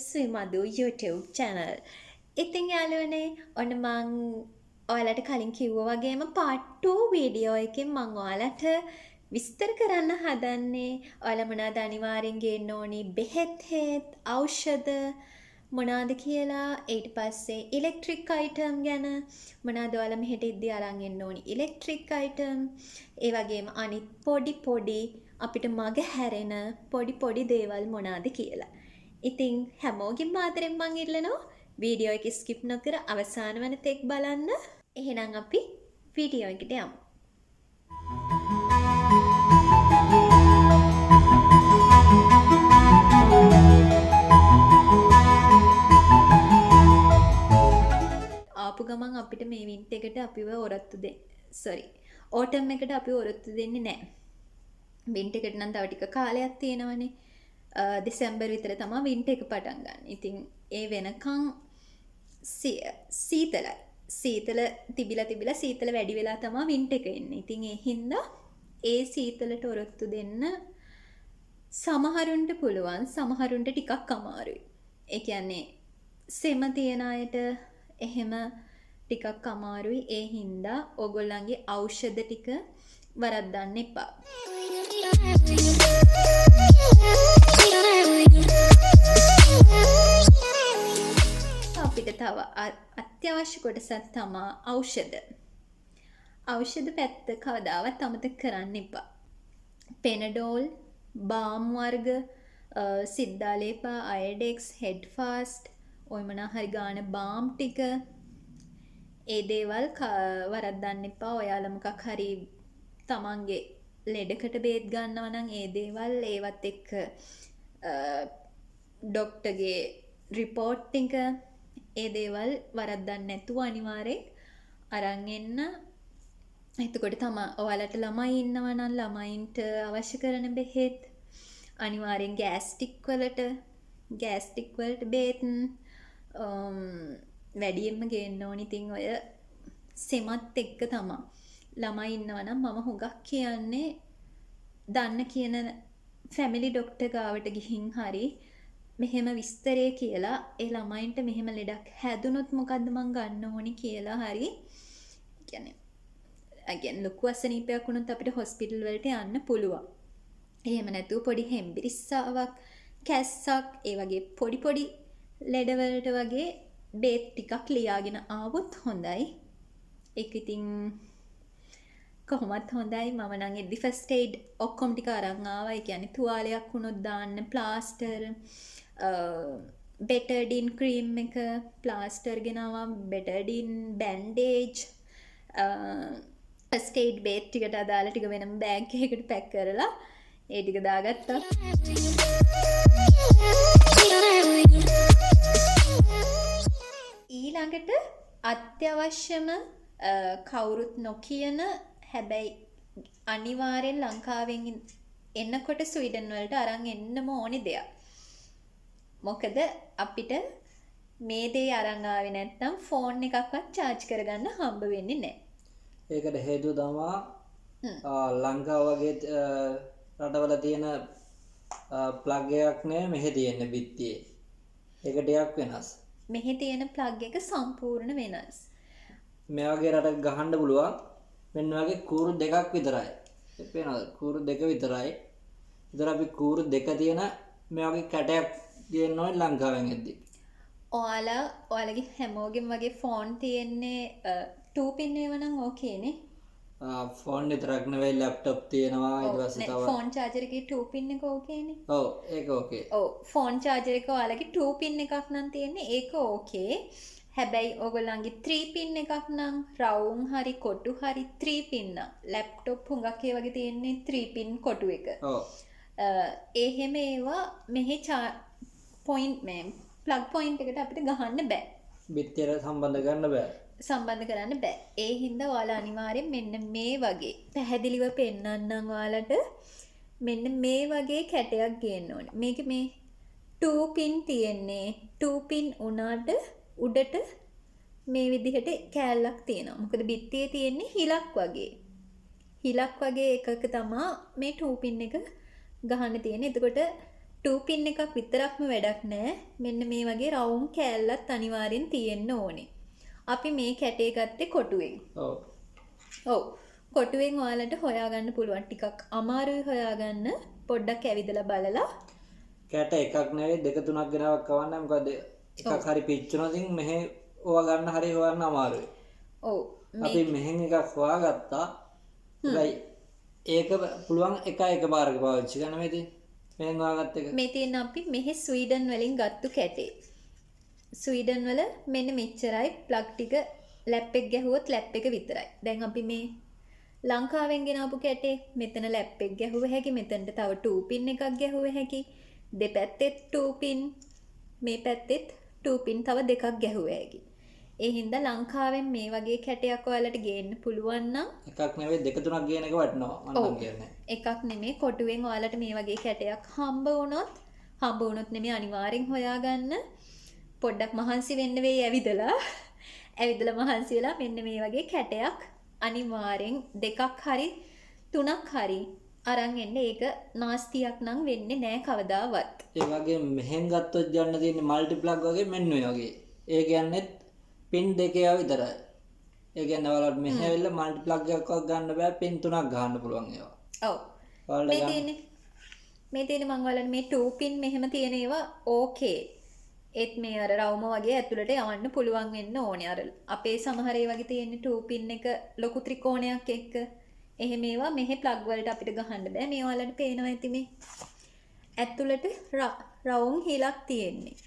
to Madhu YouTube channel. ඉතින් යාළුවනේ ඔන්න මං ඔයාලට කලින් කිව්වා වගේම part 2 වීඩියෝ එකෙන් මං ඔයාලට විස්තර කරන්න හදන්නේ ඔයාලා මොනවද අනිවාර්යෙන් ගේන්න ඕනි බෙහෙත් හේත් ඖෂධ මොනවාද කියලා ඊට පස්සේ ඉලෙක්ට්‍රික් අයිටම් ගැන මොනවාද ඔයාලා මෙහෙට ඉද්දි අරන් එන්න ඕනි ඉලෙක්ට්‍රික් අයිටම් ඒ වගේම අනිත් පොඩි අපිට මග හැරෙන පොඩි දේවල් මොනවාද කියලා. ඉතින් හැමෝගෙම ආදරෙන් මං ඉල්ලනවා වීඩියෝ එක ස්කිප් නොකර අවසාන වන තෙක් බලන්න. එහෙනම් අපි වීඩියෝ එකට යමු. ආපු ගමන් අපිට මේ වින්ටර් එකට අපිව ඕටම් එකට අපිව ඔරොත්තු දෙන්නේ නැහැ. වින්ටර් එකට නම් තව ටික කාලයක් තියෙනවනේ. දෙසැම්බර් විතර තමයි වින්ටර් එක පටන් ගන්න. ඉතින් ඒ වෙනකන් සීතල තිබිලා සීතල වැඩි වෙලා තමයි වින්ටර් එක එන්නේ. ඉතින් ඒ හින්දා ඒ සීතලට ඔරොත්තු දෙන්න සමහරුන්ට පුළුවන්, සමහරුන්ට ටිකක් අමාරුයි. ඒ කියන්නේ සෙම තියන අයට එහෙම ටිකක් අමාරුයි. ඒ හින්දා ඕගොල්ලන්ගේ ඖෂධ ටික වරද්දන්න එපා. අපිට තව අත්‍යවශ්‍ය කොටසක් තමයි ඖෂධ. ඖෂධ පැත්ත කවදාවත් අමතක කරන්න එපා. පෙනඩෝල්, බාම් වර්ග, සිද්ධාලේපා, අයඩෙක්ස්, හෙඩ් ෆාස්ට්, ඔය මොනා හරි ගාන බාම් ටික ඒ දේවල් වරද්දන්න එපා. ඔයාලා මොකක් හරි තමන්ගේ ලෙඩකට බේත් ගන්නවා නම් ඒ දේවල් ඒවත් එක්ක ඩොක්ටර්ගේ රිපෝට් එක ඒ දේවල් වරද්දන්න නැතුව අනිවාර්යෙන් අරන් එන්න. එතකොට තමයි ඔයාලට ළමයි ඉන්නවා නම් ළමයින්ට අවශ්‍ය කරන බෙහෙත් අනිවාර්යෙන් ගෑස්ටික් වලට බේත් වැඩියෙන්ම ගේන්න ඕනි. ඉතින් ඔය සෙමත් එක්ක තමයි ළමයි ඉන්නවා නම් මම හුඟක් කියන්නේ දන්න කියන ෆැමිලි ඩොක්ටර් ගාවට ගිහින් හරි මෙහෙම විස්තරේ කියලා ඒ ළමයින්ට මෙහෙම ලෙඩක් හැදුනොත් මොකද්ද මං ගන්න ඕනි කියලා හරි කියන්නේ ලොකු අසනීපයක් වුණොත් අපිට හොස්පිටල් වලට යන්න පුළුවන්. එහෙම නැතුව පොඩි හෙම්බිරිස්සාවක් කැස්සක් ඒ වගේ පොඩි ලෙඩවලට වගේ බේත් ටිකක් ලියාගෙන ආවොත් හොඳයි. ඒක ඉතින් කොහොමත් හොඳයි. මම නම් එද්දි ෆස්ට් එයිඩ් ඔක්කොම ටික අරන් ආවා. ඒ කියන්නේ තුවාලයක් වුණොත් දාන්න ප්ලාස්ටර්, බෙටඩින් ක්‍රීම් එක, ප්ලාස්ටර් ගෙනාවා, බෙටඩින් බැන්ඩේජ්, ෆස්ට් එයිඩ් බේත් ටිකට අදාළ ටික වෙනම බෑග් එකකට පැක් කරලා ඒ ටික දාගත්තා. ඊළඟට අත්‍යවශ්‍යම කවුරුත් නොකියන හැබැයි අනිවාර්යෙන් ලංකාවෙන් එන්නකොට ස්වීඩන් වලට අරන් එන්නම ඕනි දෙයක්. මොකද අපිට මේ දේ අරන් ආවේ නැත්නම් ෆෝන් එකක්වත් charge කරගන්න හම්බ වෙන්නේ නැහැ. ඒකට හේතුව තමයි ලංකාව වගේ රටවල තියෙන ප්ලග් එකක් නේ මෙහෙ තියෙන බිත්තියේ. ඒක ටිකක් වෙනස්. මෙහෙ තියෙන ප්ලග් එක සම්පූර්ණ වෙනස්. මේ වගේ රටක ගහන්න පුළුවන් මෙන්න වගේ කූරු දෙකක් විතරයි. පේනවද? කූරු දෙක විතරයි. ඉතින් අපි කූරු දෙක තියෙන මේ වගේ කැටයක් ගේන්න ඕනේ ලංකාවෙන් එද්දි. ඔයාලගේ හැමෝගෙම වගේ ෆෝන් තියෙන්නේ 2 පින් ඒව නම් ඕකේනේ. ෆෝන් විතරක් නෙවෙයි ලැප්ටොප් තියෙනවා ඊට පස්සේ තව ෆෝන් චාර්ජර් එකේ 2 පින් එක ඕකේනේ. ඔව් ඒක ඕකේ. ඔව් ෆෝන් චාර්ජර් එක ඔයාලගේ 2 පින් එකක් නම් තියෙන්නේ ඒක ඕකේ. හැබැයි ඔයගොල්ලන්ගේ 3 පින් එකක් නම් රවුම් හරි කොටු හරි 3 පින් නම් ලැප්ටොප් හුඟක් ඒ වගේ තියෙන්නේ 3 පින් කොටු එක. ඔව්. එහෙම ඒවා මෙහි පොයින්ට් ප්ලග් පොයින්ට් එකට අපිට ගහන්න බෑ. බිත්තියට සම්බන්ධ කරන්න බෑ. සම්බන්ධ කරන්න බෑ. ඒ හින්දා ඔයාලා අනිවාර්යෙන් මෙන්න මේ වගේ පැහැදිලිව පෙන්නන්නම් ඔයාලට මෙන්න මේ වගේ කැටයක් ගේන්න ඕනේ. මේක මේ 2 පින් තියෙන්නේ 2 පින් උනාට උඩට මේ විදිහට කෑල්ලක් තියෙනවා. මොකද බිත්තියේ තියෙන්නේ හිලක් වගේ. හිලක් වගේ එකක තමයි මේ 2 පින් එක ගහන්න තියෙන්නේ. එතකොට 2 පින් එකක් විතරක්ම වැඩක් නෑ. මෙන්න මේ වගේ රවුම් කෑල්ලත් අනිවාර්යෙන් තියෙන්න ඕනේ. අපි මේ කැටේ ගත්තේ කොටුවෙන්. ඔව්. ඔව්. කොටුවෙන් ඔයාලට හොයාගන්න පුළුවන්. ටිකක් අමාරුයි හොයාගන්න. පොඩ්ඩක් ඇවිදලා බලලා. කැට එකක් නෙවෙයි දෙක තුනක් ගෙනාවක් කවන්න. මොකද එකක් හරි පිච්චුණොත් මෙහෙ ඕවා ගන්න හරි හොයන්න අමාරුයි. ඔව්. අපි මෙහෙන් එකක් හොයාගත්තා. හැබැයි ඒක පුළුවන් එක පාරක පාවිච්චි කරන්න මේ තියෙන්නේ. මෙහෙන් හොයාගත්ත එක. මේ තියෙන අපි මෙහි ස්වීඩන් වලින් ගත්තු කැටේ. ස්වීඩන් වල මෙන්න මෙච්චරයි ප්ලග් ටික ලැප් එක ගැහුවොත් ලැප් එක විතරයි. දැන් අපි මේ ලංකාවෙන් ගෙනාපු කැටේ මෙතන ලැප් එක ගැහුව හැකි, මෙතනට තව 2 පින් එකක් ගැහුව හැකි. දෙපැත්තෙත් 2 පින්, මේ පැත්තෙත් 2 පින් තව දෙකක් ගැහුව හැකි. ඒ හින්දා ලංකාවෙන් මේ වගේ කැටයක් ඔයාලට ගේන්න පුළුවන් නම් එකක් නෙවෙයි දෙක තුනක් ගේන එක වටනවා මම කියන්නේ. එකක් නෙමෙයි කොටුවෙන් ඔයාලට මේ වගේ කැටයක් හම්බ වුණොත් නෙමෙයි අනිවාර්යෙන් හොයාගන්න. පොඩ්ඩක් මහන්සි වෙන්න වෙයි ඇවිදලා මහන්සි වෙලා මෙන්න මේ වගේ කැටයක් අනිවාර්යෙන් දෙකක් හරි තුනක් හරි අරන් එන්න. ඒක නාස්තියක් නම් වෙන්නේ නෑ කවදාවත්. ඒ වගේ මෙහෙන් ගත්තොත් යන්න තියෙන්නේ මල්ටි ප්ලග් වගේ මෙන්න මේ වගේ. ඒ කියන්නේ පින් දෙකේ විතරයි. ඒ කියන්නේ ඔයාලට මෙහෙ ඇවිල්ලා මල්ටි ප්ලග් එකක් ගන්න බෑ, පින් තුනක් ගන්න පුළුවන් ඒවා. ඔව්. මේ තියෙන්නේ මම ඔයාලට මේ 2 පින් මෙහෙම තියෙන ඒවා ඕකේ. ඒත් මේ අර රවුම වගේ ඇතුළට යවන්න පුළුවන් වෙන්න ඕනේ. අර අපේ සමහර ඒ වගේ තියෙන 2 පින් එක ලොකු ත්‍රිකෝණයක් එක්ක. එහෙම ඒවා මෙහෙ ප්ලග් වලට අපිට ගහන්න බෑ. මේ ඔයාලට පේනවා ඇති මේ. ඇතුළට රවුම් හිලක් තියෙන්නේ.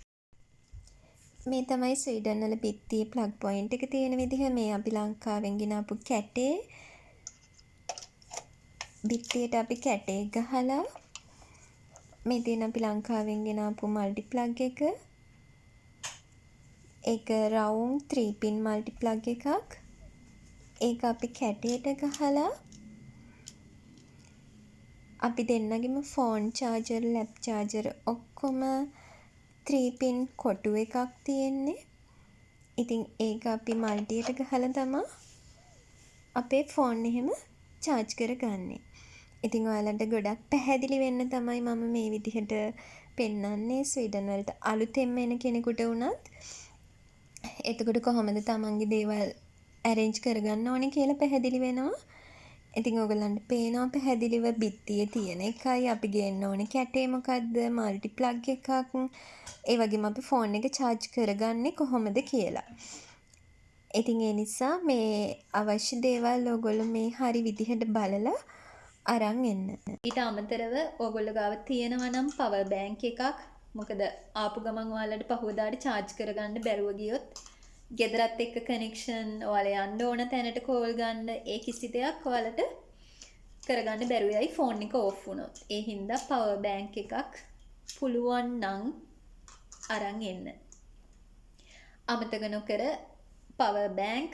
මේ තමයි ස්වීඩන් වල පිටියේ ප්ලග් පොයින්ට් එක තියෙන විදිහ. මේ අපි ලංකාවෙන් ගෙනාපු කැටේ. පිටියට අපි කැටේ ගහලා මේ තියෙන අපි ලංකාවෙන් ගෙනාපු මල්ටි ප්ලග් එක. ඒක රවුම් 3 පින් මල්ටි ප්ලග් එකක්. ඒක අපි කැටේට ගහලා අපි දෙන්නගෙම ෆෝන් චාර්ජර්, ලැප් චාර්ජර් ඔක්කොම 3 පින් කොටු එකක් තියෙන්නේ. ඉතින් ඒක අපි මල්ටියට ගහලා තමයි අපේ ෆෝන් එහෙම චාර්ජ් කරගන්නේ. ඉතින් ඔයාලට ගොඩක් පැහැදිලි වෙන්න තමයි මම මේ විදිහට පෙන්වන්නේ. ස්වීඩන් වලට අලුතෙන්ම එන කෙනෙකුට වුණත් එතකොට කොහොමද තමන්ගේ දේවල් ඇරේන්ජ් කරගන්න ඕනේ කියලා පැහැදිලි වෙනවා. ඉතින් ඔයගලන්ට පේනවා පැහැදිලිව බිත්තියේ තියෙන එකයි අපි ගේන්න ඕනේ කැටේ මොකද්ද, මල්ටි ප්ලග් එකක්. ඒ වගේම අපි ෆෝන් එක චාර්ජ් කරගන්නේ කොහොමද කියලා. ඉතින් ඒ නිසා මේ අවශ්‍ය දේවල් ඔයගොල්ලෝ මේ හරි විදිහට බලලා අරන් එන්න. ඊට අමතරව ඔයගොල්ලෝ ගාව තියෙනවා නම් පවර් බෑන්ක් එකක්. මොකද ආපු ගමන් ඔයාලට පහුවදාට චාර්ජ් කරගන්න බැරුව ගියොත් ගෙදරත් එක්ක කනෙක්ෂන් ඔයාලා යන්න ඕන තැනට කෝල් ගන්න ඒ කිසි දෙයක් ඔයාලට කරගන්න බැරුව යයි ෆෝන් එක ඕෆ් වුණොත්. ඒ හින්දා පවර් බෑන්ක් එකක් පුළුවන් නම් අරන් එන්න. අමතක නොකර power bank,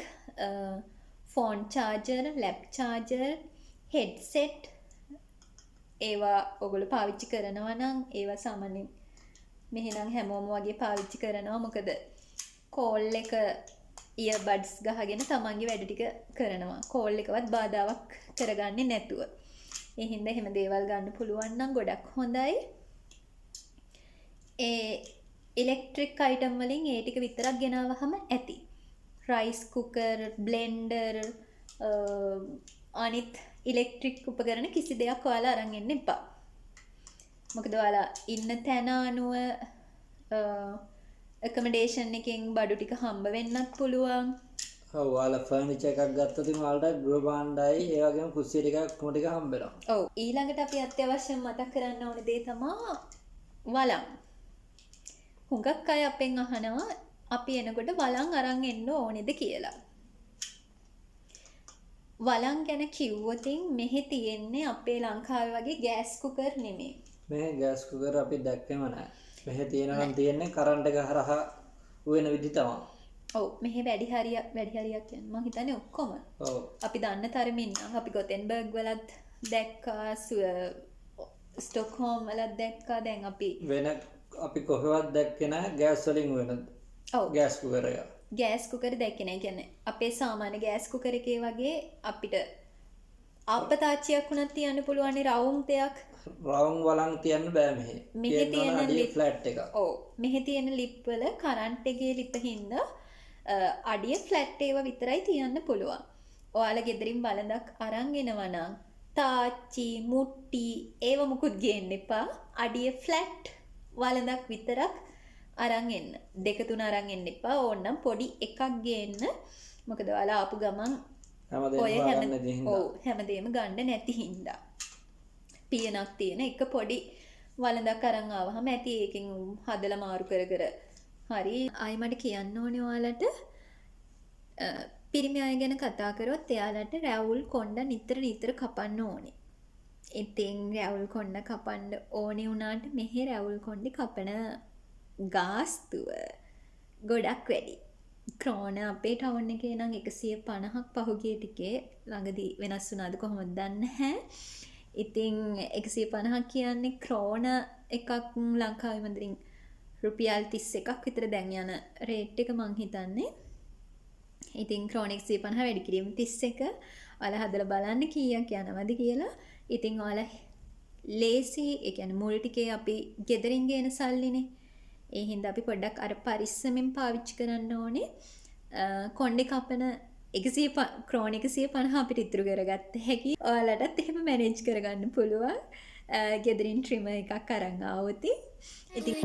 phone charger, lap charger, headset ඒවා ඔයගොල්ලෝ පාවිච්චි කරනවා නම් ඒවා සාමාන්‍යයෙන් මෙහෙනම් හැමෝම වගේ පාවිච්චි කරනවා. මොකද කෝල් එක ඉයර්බඩ්ස් ගහගෙන තමන්ගේ වැඩ ටික කරනවා. කෝල් එකවත් බාධාවක් කරගන්නේ නැතුව. ඒ හින්දා එහෙම දේවල් ගන්න පුළුවන් නම් ගොඩක් හොඳයි. ඒ ඉලෙක්ට්‍රික් අයිටම් වලින් ඒ ටික විතරක් ගෙනාවහම ඇති. රයිස් කුකර්, බ්ලෙන්ඩර්, අනිත් ඉලෙක්ට්‍රික් උපකරණ කිසි දෙයක් ඔයාලා අරන් එන්න එපා. මොකද ඔයාලා ඉන්න තැන අනුව ඇකොමඩේෂන් එකෙන් බඩු ටික හම්බ වෙන්නත් පුළුවන්. ඔව් ඔයාලා ෆර්නිචර් එකක් ගත්තොත් ඔයාලට ගෘහ භාණ්ඩයි ඒ වගේම කුස්සිය ටිකක් කොම ටික හම්බ වෙනවා. ඔව් ඊළඟට අපි අත්‍යවශ්‍යම මතක් කරන්න ඕන දේ තමයි වලං. හුඟක් අය අපෙන් අහනවා අපි එනකොට වලං අරන් එන්න ඕනේද කියලා. වලං ගැන කිව්වොතින් මෙහි තියෙන්නේ අපේ ලංකාවේ වගේ ගෑස් කුකර් නෙමෙයි. මෙහෙ ගෑස් කුකර් අපි දැක්කේම නැහැ. මෙහෙ තියෙනවා නම් තියෙන්නේ කරන්ට් එක හරහා වෙන විදි තමයි. ඔව් මෙහි වැඩි හරියක් කියන්නේ මම හිතන්නේ ඔක්කොම. ඔව් අපි දන්න තරමින් අපි ගොතෙන්බර්ග් වලත් දැක්කා, ස්ටොක්හෝම් වලත් දැක්කා. දැන් අපි කොහෙවත් දැක්කේ නැහැ ගෑස් වලින් වෙන. ඔව් ගෑස් කුකර් එක. ගෑස් කුකර් දැක්කේ නැහැ. කියන්නේ අපේ සාමාන්‍ය ගෑස් කුකර් එකේ වගේ අපිට ආපතාච්චියක් වුණත් තියන්න පුළුවන් රවුම් දෙයක්. රවුම් වලන් තියන්න බෑ මෙහෙ. මෙහෙ තියෙන අඩිය ෆ්ලැට් එක. ඔව් මෙහෙ තියෙන ලිප් වල කරන්ට් එකේ ලිප් හින්දා අඩිය ෆ්ලැට් ඒවා විතරයි තියන්න පුළුවන්. ඔයාලා ගෙදරින් බලඳක් අරන් එනවා නම් තාච්චි මුට්ටි ඒව මුකුත් ගේන්න එපා. අඩිය ෆ්ලැට් වලඳක් විතරක් අරන් එන්න. 2-3 අරන් එන්න එපා. ඕනනම් පොඩි එකක් ගේන්න. මොකද ඔයාලා ආපු ගමන් හැමදේම ගන්න නැති හින්දා. පියනක් තියෙන එක පොඩි වලඳක් අරන් ආවහම ඇති ඒකෙන් හදලා මාරු කර කර හරි. ආයි මට කියන්න ඕනේ ඔයාලට පිරිමි අය ගැන කතා කරොත් එයාලට රැවුල් කොණ්ඩ නිතර කපන්න ඕනේ. ඉතින් රැවුල් කොණ්ඩ කපන්න ඕනේ වුණාට මෙහි රැවුල් කොණ්ඩේ කපන ගාස්තුව ගොඩක් වැඩි. ක්‍රෝන අපේ ටවුන් එකේ නම් 150ක් පහුගිය ටිකේ ළඟදී වෙනස් වුණාද කොහොමද දන්නේ නැහැ. ඉතින් 150ක් කියන්නේ ක්‍රෝන එකක් ලංකාවේ මන්දරින් රුපියල් 31ක් විතර දැන් යන රේට් එක මං හිතන්නේ. ඉතින් ක්‍රෝන 150 වැඩි කිරීම 31. ඔයාලා හදලා බලන්න කීයක් යනවද කියලා. ඉතින් ඔයාලා ලේසි ඒ කියන්නේ මුල් ටිකේ අපි ගෙදරින් ගේන සල්ලිනේ. ඒ හින්දා අපි පොඩ්ඩක් අර පරිස්සමෙන් පාවිච්චි කරන්න ඕනේ. කොණ්ඩේ කපන ක්‍රෝන 150 අපිට ඉතුරු කරගත්ත හැකි. ඔයාලටත් එහෙම මැනේජ් කරගන්න පුළුවන්. ගෙදරින් ට්‍රිමර් එකක් අරන් ආවොත්. ඉතින්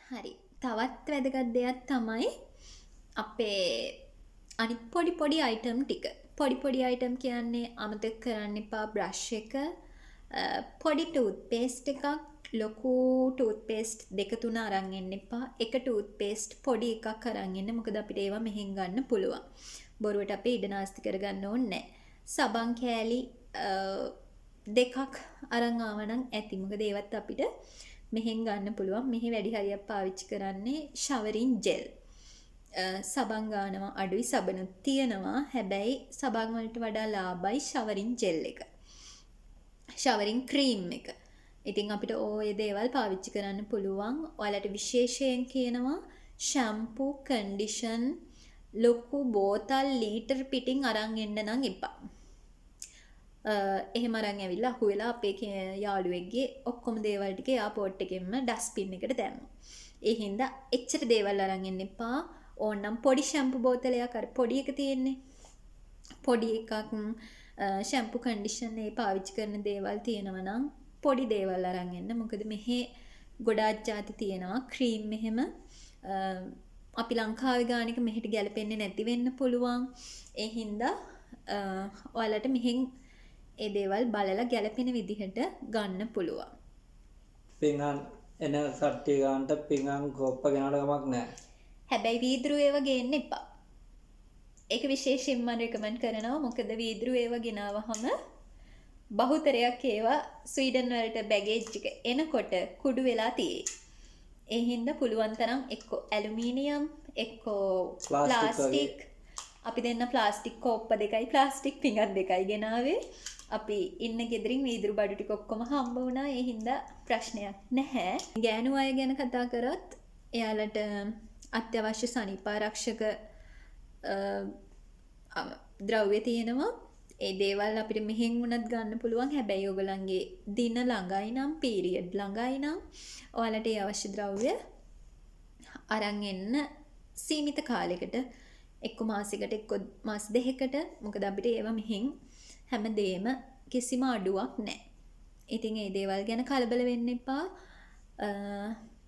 හරි. තවත් වැදගත් දෙයක් තමයි අපේ අනිත් පොඩි අයිටම් ටික. පොඩි අයිටම් කියන්නේ අමතක කරන්න එපා බ්‍රෂ් එක, පොඩි ටූත් පේස්ට් එකක්, ලොකු ටූත් පේස්ට් 2-3 අරන් එන්න එපා. එක ටූත් පේස්ට් පොඩි එකක් අරන් එන්න. මොකද අපිට ඒවා මෙහෙන් ගන්න පුළුවන්. බොරුවට අපි ඉඩ නාස්ති කරගන්න ඕනේ නැහැ. සබන් කෑලි 2ක් අරන් ආවනම් ඇති. මොකද ඒවත් අපිට මෙහෙන් ගන්න පුළුවන්. මෙහි වැඩි හරියක් පාවිච්චි කරන්නේ ෂවරින් ජෙල්. සබන් ගානවා අඩුයි සබනුත් තියෙනවා. හැබැයි සබන් වලට වඩා ලාභයි ෂවරින් ජෙල් එක. ෂවරින් ක්‍රීම් එක. ඉතින් අපිට ওই දේවල් පාවිච්චි කරන්න පුළුවන්. ඔයාලට විශේෂයෙන් කියනවා ෂැම්පූ, කන්ඩිෂන් ලොකු බෝතල් ලීටර් පිටින් අරන් එන්න නම් එපා. එහෙම අරන් ඇවිල්ලා අහු වෙලා අපේ යාළුවෙක්ගේ ඔක්කොම දේවල් ටික එයාපෝට් එකෙන්ම ඩස්බින් එකට දැම්මා. ඒ හින්දා එච්චර දේවල් අරන් එන්න එපා. ඕනනම් පොඩි ෂැම්පු බෝතලයක් අර පොඩි එක තියෙන්නේ. පොඩි එකක් ෂැම්පු කන්ඩිෂන් ඒ පාවිච්චි කරන දේවල් තියෙනවා නම් පොඩි දේවල් අරන් එන්න. මොකද මෙහි ගොඩාක් ಜಾති තියෙනවා. ක්‍රීම් මෙහෙම අපි ලංකාවේ ගාන එක මෙහෙට ගැලපෙන්නේ නැති වෙන්න පුළුවන්. ඒ හින්දා ඔයාලට මෙහෙන් ඒ දේවල් බලලා ගැලපෙන විදිහට ගන්න පුළුවන්. පිඟාන් එන කට්ටිය ගන්නට පිඟාන් කොප්ප ගෙනාට කමක් නැහැ. හැබැයි වීදුරු ඒවා ගේන්න එපා. ඒක විශේෂයෙන්ම මම රෙකමන්ඩ් කරනවා. මොකද වීදුරු ඒවා ගෙනාවහම බහුතරයක් ඒවා ස්වීඩන් වලට බැගේජ් එක එනකොට කුඩු වෙලා තියෙයි. ඒ හින්දා පුළුවන් තරම් එක්කෝ ඇලුමිනියම් එක්කෝ ප්ලාස්ටික් අපි දෙන්න ප්ලාස්ටික් කෝප්ප 2යි ප්ලාස්ටික් පිඟන් 2යි ගෙනාවේ. අපි ඉන්න ගෙදරින් වීදුරු බඩු ටික ඔක්කොම හම්බ වුණා. ඒ හින්දා ප්‍රශ්නයක් නැහැ. ගෑනු අය ගැන කතා කරොත් එයාලට අත්‍යවශ්‍ය සනීපාරක්ෂක ද්‍රව්‍ය තියෙනවා. ඒ දේවල් අපිට මෙහෙන් වුණත් ගන්න පුළුවන්. හැබැයි ඔයගලන්ගේ දින ළඟයි නම් පීරියඩ් ළඟයි නම් ඔයාලට ඒ අවශ්‍ය ද්‍රව්‍ය අරන් එන්න සීමිත කාලයකට එක්ක මාසයකට එක්ක මාස 2කට. මොකද අපිට ඒවා මෙහෙන් හැමදේම කිසිම අඩුවක් නැහැ. ඉතින් ඒ දේවල් ගැන කලබල වෙන්න එපා.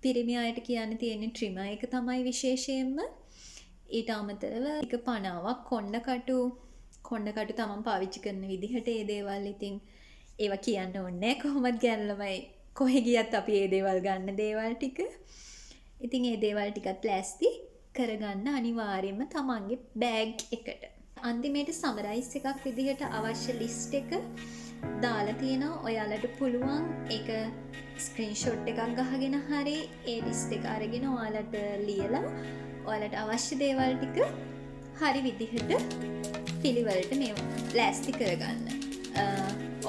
පිරිමි අයට කියන්න තියෙන ට්‍රිමර් එක තමයි විශේෂයෙන්ම. ඊට අමතරව එක පනාවක් කොණ්ඩකටු තමන් පාවිච්චි කරන විදිහට ඒ දේවල් ඉතින් ඒවා කියන්න ඕනේ කොහොමද ගැනලමයි කොහෙ ගියත් අපි ඒ දේවල් ගන්න දේවල් ටික. ඉතින් ඒ දේවල් ටිකත් ලෑස්ති කරගන්න අනිවාර්යයෙන්ම තමන්ගේ බෑග් එකට. අන්තිමේට සමරයිස් එකක් විදිහට අවශ්‍ය ලිස්ට් එක දාලා තියෙනවා. ඔයාලට පුළුවන් ඒක ස්ක්‍රීන්ෂොට් එකක් ගහගෙන හරි ඒ ලිස්ට් එක අරගෙන ඔයාලට ලියලා ඔයාලට අවශ්‍ය දේවල් ටික හරි විදිහට පිළිවෙලට මේ ලෑස්ති කරගන්න.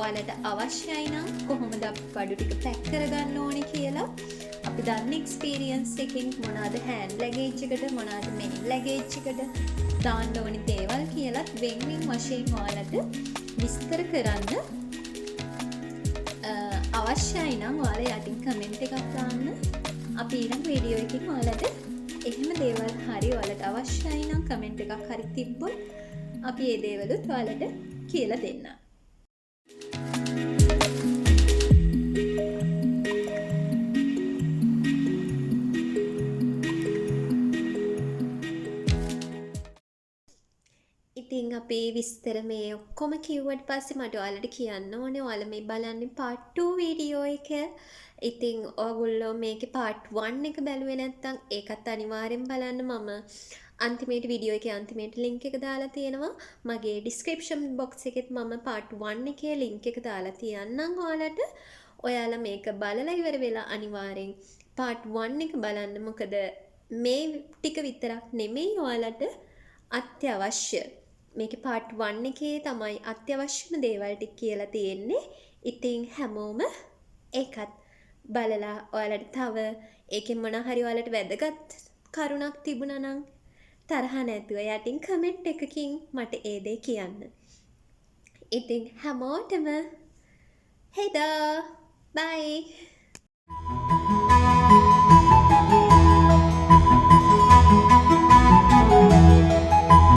ඔයාලට අවශ්‍යයි නම් කොහොමද බඩු ටික පැක් කරගන්න ඕනේ කියලා අපි දන්න එක්ස්පීරියන්ස් එකකින් මොනවාද හෑන්ඩ් ලැගේජ් එකට මොනවාද මෙයින් ලැගේජ් එකට දාන්න ඕනි දේවල් කියලත් වෙන්වෙන් වශයෙන් ඔයාලට විස්තර කරන්න අවශ්‍යයි නම් ඔයාලා යටින් කමෙන්ට් එකක් දාන්න. අපි ඊළඟ වීඩියෝ එකකින් ඔයාලට එහෙම දේවල් හරි ඔයාලට අවශ්‍යයි නම් කමෙන්ට් එකක් හරි තිබ්බොත් අපි ඒ දේවලුත් ඔයාලට කියලා දෙන්නම්. ඉතින් අපේ විස්තර මේ ඔක්කොම කිව්වට පස්සේ මට ඔයාලට කියන්න ඕනේ ඔයාලා මේ බලන්නේ part 2 වීඩියෝ එක. ඉතින් ඔයගොල්ලෝ මේකේ part 1 එක බැලුවේ නැත්නම් ඒකත් අනිවාර්යෙන් බලන්න. මම අන්තිමේට වීඩියෝ එකේ අන්තිමේට link එක දාලා තියෙනවා. මගේ description box එකෙත් මම part 1 එකේ link එක දාලා තියන්නම් ඔයාලට. ඔයාලා මේක බලලා ඉවර වෙලා අනිවාර්යෙන් part 1 එක බලන්න. මොකද මේ ටික විතරක් නෙමෙයි ඔයාලට අත්‍යවශ්‍ය. මේකේ part 1 එකේ තමයි අත්‍යවශ්‍යම දේවල් ටික කියලා තියෙන්නේ. ඉතින් හැමෝම ඒකත් බලලා ඔයාලට තව ඒකෙන් මොන හරි ඔයාලට වැදගත් කරුණක් තිබුණා නම් තරහ නැතුව යටින් කමෙන්ට් එකකින් මට ඒ දේ කියන්න. ඉතින් හැමෝටම හෙදා බයි.